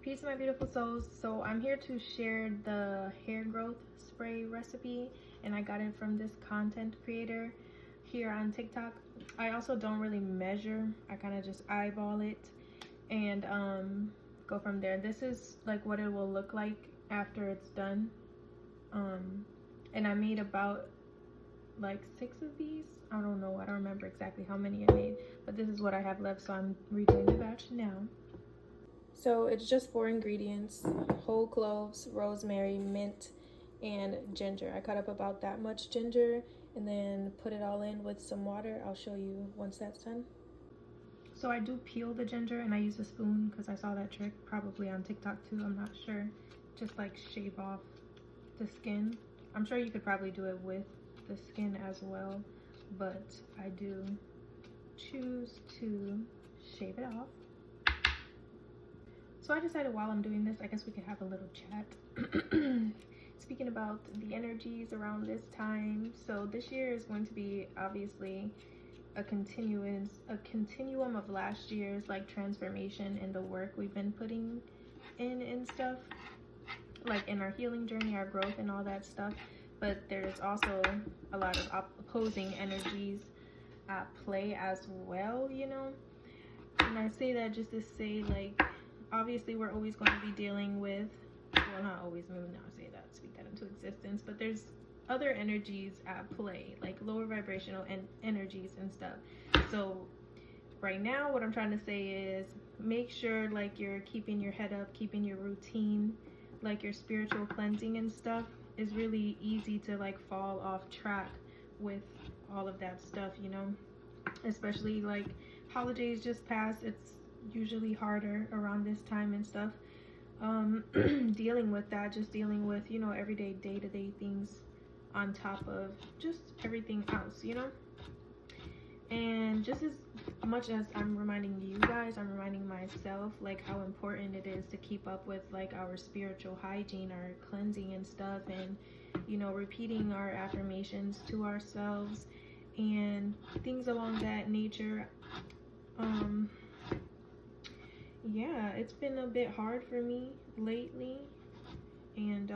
Peace my beautiful souls. So I'm here to share the hair growth spray recipe, and I got it from this content creator here on TikTok. I also don't really measure, I kind of just eyeball it and go from there. This is like what it will look like after it's done. And I made about like 6 of these. I don't know, I don't remember exactly how many I made, but this is what I have left, so I'm redoing the batch now. So it's just 4 ingredients: whole cloves, rosemary, mint, and ginger. I cut up about that much ginger and then put it all in with some water. I'll show you once that's done. So I do peel the ginger and I use a spoon because I saw that trick probably on TikTok too, I'm not sure. Just like shave off the skin. I'm sure you could probably do it with the skin as well, but I do choose to shave it off. So I decided while I'm doing this, I guess we could have a little chat. Speaking about the energies around this time, so this year is going to be obviously a continuum of last year's like transformation and the work we've been putting in and stuff, like in our healing journey, our growth and all that stuff. But there's also a lot of opposing energies at play as well, you know. And I say that just to say, like, obviously we're always going to be dealing with, well, not always, maybe not say that, speak that into existence, but there's other energies at play, like lower vibrational energies and stuff. So right now what I'm trying to say is make sure like you're keeping your head up, keeping your routine, like your spiritual cleansing and stuff. Is really easy to like fall off track with all of that stuff, you know, especially like holidays just passed. It's usually harder around this time and stuff, dealing with that, just dealing with, you know, everyday day-to-day things on top of just everything else, you know. And just as much as I'm reminding you guys, I'm reminding myself like how important it is to keep up with like our spiritual hygiene, our cleansing and stuff, and, you know, repeating our affirmations to ourselves and things along that nature. Yeah, it's been a bit hard for me lately, and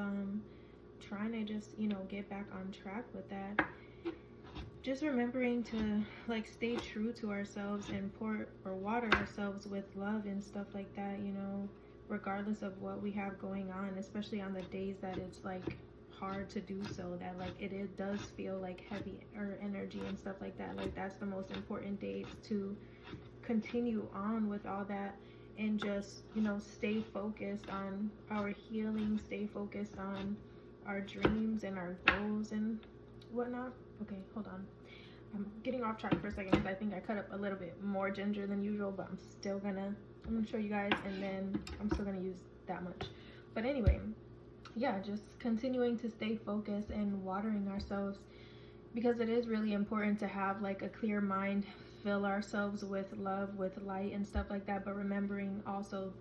trying to just, you know, get back on track with that. Just remembering to like stay true to ourselves and pour or water ourselves with love and stuff like that, you know, regardless of what we have going on, especially on the days that it's like hard to do so, that like it does feel like heavy or energy and stuff like that. Like that's the most important days to continue on with all that and just, you know, stay focused on our healing, stay focused on our dreams and our goals and whatnot. Okay, hold on, I'm getting off track for a second because I think I cut up a little bit more ginger than usual, but I'm gonna show you guys, and then I'm still gonna use that much. But anyway, yeah, just continuing to stay focused and watering ourselves, because it is really important to have like a clear mind, fill ourselves with love, with light and stuff like that, but remembering also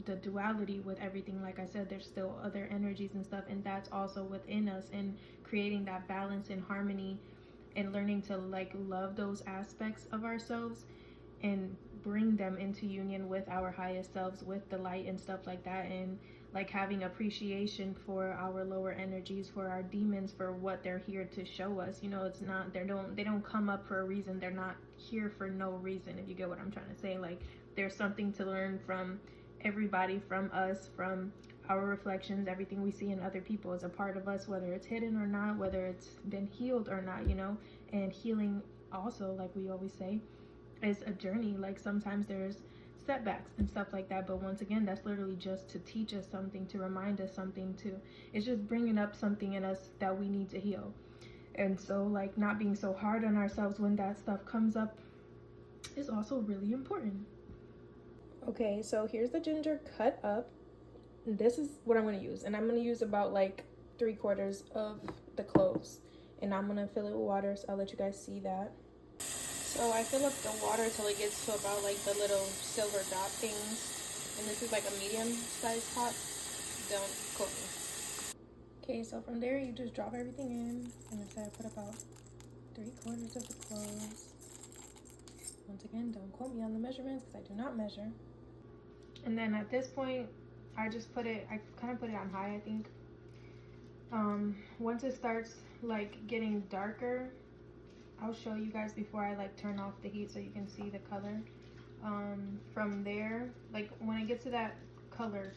the duality with everything. Like I said, there's still other energies and stuff, and that's also within us, and creating that balance and harmony and learning to like love those aspects of ourselves and bring them into union with our highest selves, with the light and stuff like that, and like having appreciation for our lower energies, for our demons, for what they're here to show us. You know, it's not, they don't come up for a reason. They're not here for no reason, if you get what I'm trying to say. Like there's something to learn from everybody, from us, from our reflections. Everything we see in other people is a part of us, whether it's hidden or not, whether it's been healed or not, you know. And healing also, like we always say, is a journey. Like sometimes there's setbacks and stuff like that, but once again, that's literally just to teach us something, to remind us something, to, it's just bringing up something in us that we need to heal. And so like not being so hard on ourselves when that stuff comes up is also really important. Okay, so here's the ginger cut up. This is what I'm going to use, and I'm going to use about like 3/4 of the cloves, and I'm going to fill it with water, so I'll let you guys see that. So I fill up the water till it gets to about like the little silver dot things, and this is like a medium sized pot. Don't quote me. Okay, so from there you just drop everything in, and I said I put about 3/4 of the cloves. Once again, don't quote me on the measurements because I do not measure. And then at this point, I kind of put it on high, I think. Once it starts like getting darker, I'll show you guys before I like turn off the heat so you can see the color. From there, like when it gets to that color,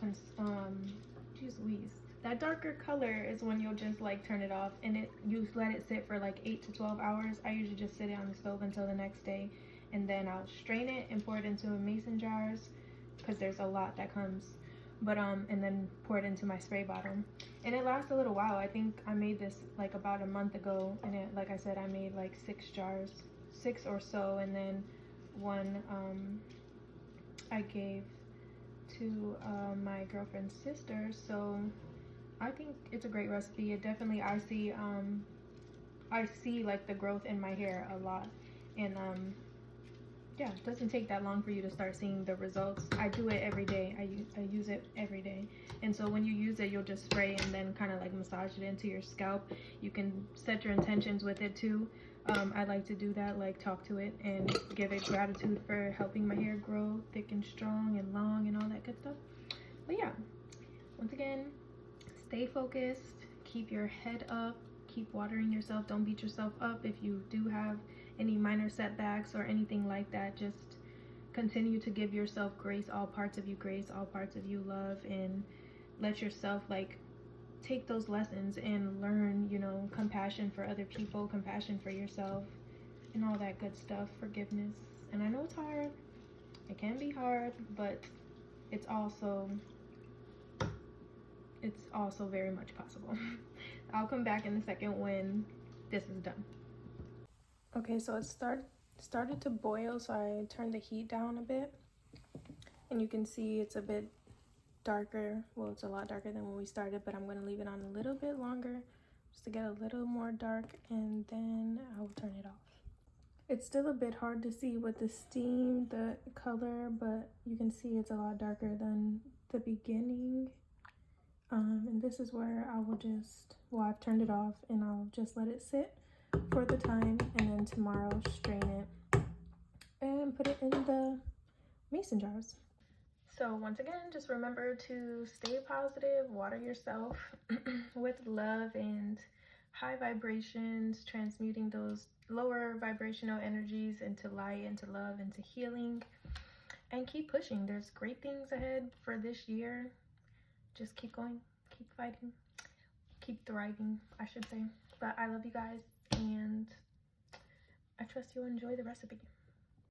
geez Louise, that darker color is when you'll just like turn it off, and you let it sit for like 8 to 12 hours. I usually just sit it on the stove until the next day, and then I'll strain it and pour it into mason jars, because there's a lot that comes. But and then pour it into my spray bottle, and it lasts a little while. I think I made this like about a month ago, and it, like I said, I made like 6 jars, 6 or so, and then one I gave to my girlfriend's sister. So I think it's a great recipe. It definitely, I see like the growth in my hair a lot, and yeah, it doesn't take that long for you to start seeing the results. I do it every day. I use it every day. And so when you use it, you'll just spray and then kind of like massage it into your scalp. You can set your intentions with it too. I like to do that, like talk to it and give it gratitude for helping my hair grow thick and strong and long and all that good stuff. But yeah, once again, stay focused, keep your head up, keep watering yourself. Don't beat yourself up if you do have any minor setbacks or anything like that. Just continue to give yourself grace, all parts of you grace, all parts of you love, and let yourself like take those lessons and learn, you know, compassion for other people, compassion for yourself, and all that good stuff, forgiveness. And I know it's hard, it can be hard, but it's also very much possible. I'll come back in a second when this is done. Okay, so it started to boil, so I turned the heat down a bit, and you can see it's a bit darker. Well, it's a lot darker than when we started, but I'm going to leave it on a little bit longer just to get a little more dark, and then I'll turn it off. It's still a bit hard to see with the steam, the color, but you can see it's a lot darker than the beginning. And this is where I will just, well, I've turned it off, and I'll just let it sit for the time, and then tomorrow strain it and put it in the mason jars. So once again, just remember to stay positive, water yourself with love and high vibrations, transmuting those lower vibrational energies into light, into love, into healing, and keep pushing. There's great things ahead for this year. Just keep going, keep fighting, keep thriving, I should say. But I love you guys, and I trust you'll enjoy the recipe.